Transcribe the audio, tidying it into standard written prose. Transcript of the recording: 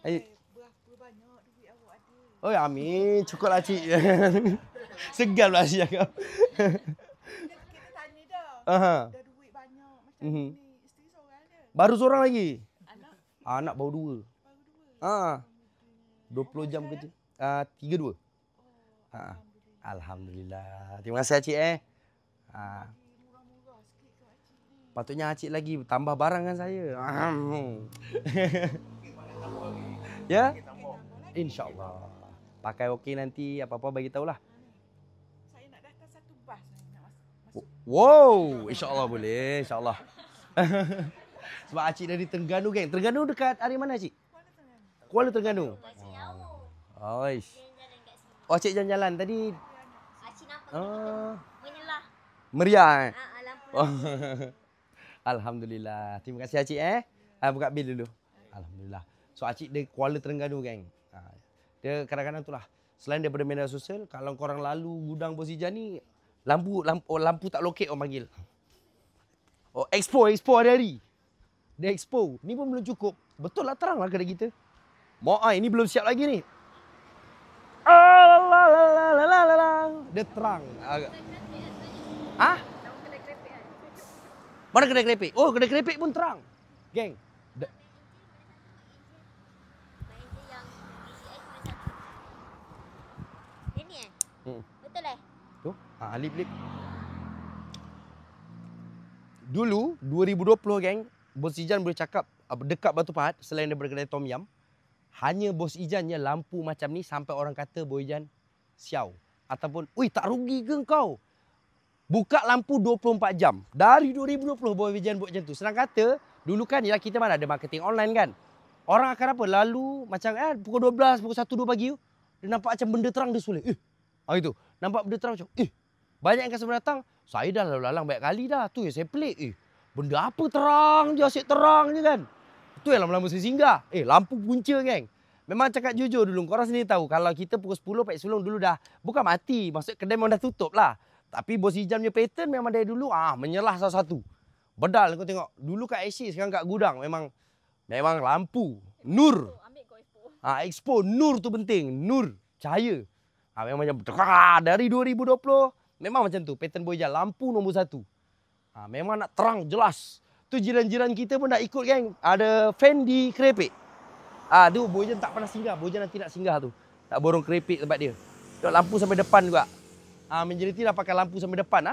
Berapa banyak duit awak ada? Oh, amin. Cukup lah, cik. Segan pula cik cakap. Kita tanya dah. Aha. Dah duit banyak macam ni. Isteri seorang je. Baru seorang lagi? Anak? Anak baru 2. Baru 2? Ha. 20 jam kerja. 32. Ha. Alhamdulillah. Alhamdulillah. Terima kasih cik Ha. Murah-murah sikit ke Acik ni. Patutnya acik lagi tambah barang kan saya. Ya? InsyaAllah. Pakai okey nanti apa-apa bagi tahulah. Saya nak daftar satu bas nak masuk. Wow, insyaAllah boleh, insyaAllah. Sebab acik dari Terengganu geng. Terengganu dekat area mana cik? Kuala Terengganu. Oish. Oh, acik jalan-jalan tadi. Acik nampak menyelah. Meriah Lampu. Oh. Alhamdulillah. Terima kasih acik buka bil dulu. Alhamdulillah. So acik dari Kuala Terengganu geng. Dia kadang-kadang itulah. Selain daripada media sosial, kalau korang lalu gudang Bos Ijan ni lampu tak lokek orang panggil. Oh, expo hari-hari. Dia expo. Ni pun belum cukup. Betul lah terang lah kedai kita. Ini belum siap lagi ni. Dia terang. Mana kedai kerepek? Oh, kedai kerepek pun terang. Geng. Betul Tu, lip. Dulu 2020 geng, Bos Ijan boleh cakap dekat Batu Pahat selain daripada kedai Tom Yam, hanya Bos Ijan je lampu macam ni sampai orang kata Bos Ijan siau ataupun, "Ui, tak rugi ke kau? Buka lampu 24 jam." Dari 2020 Bos Ijan buat macam tu. Senang kata, dulu kan yalah kita mana ada marketing online kan. Orang akan apa? Lalu macam pukul 12, pukul 1, 2 pagi tu, dia nampak macam benda terang dia sulit. Itu. Nampak benda terang macam, banyak yang customer datang, saya dah lalu-lalang banyak kali dah. Tu yang saya pelik. Benda apa terang je, asyik terang je kan. Tu yang lama-lama saya singgah. Lampu punca geng. Memang cakap jujur dulu, korang sendiri tahu. Kalau kita pukul 10, pagi sebelum dulu dah, bukan mati. Maksud kedai memang dah tutup lah. Tapi Bos Ijan punya pattern memang dari dulu, menyelah satu-satu. Bedal kau tengok. Dulu kat AC, sekarang kat gudang. Memang lampu. Nur. Expo, nur tu penting. Nur, cahaya. Memang macam dari 2020 memang macam tu pattern Bos Ijan, lampu nombor 1. Memang nak terang jelas. Tu jiran-jiran kita pun dah ikut geng. Ada fan di kerepek. Tu Bos Ijan tak pernah singgah. Bos Ijan nanti nak singgah tu. Tak borong kerepek tempat dia. Tengok lampu sampai depan juga. Majoriti dah pakai lampu sampai depan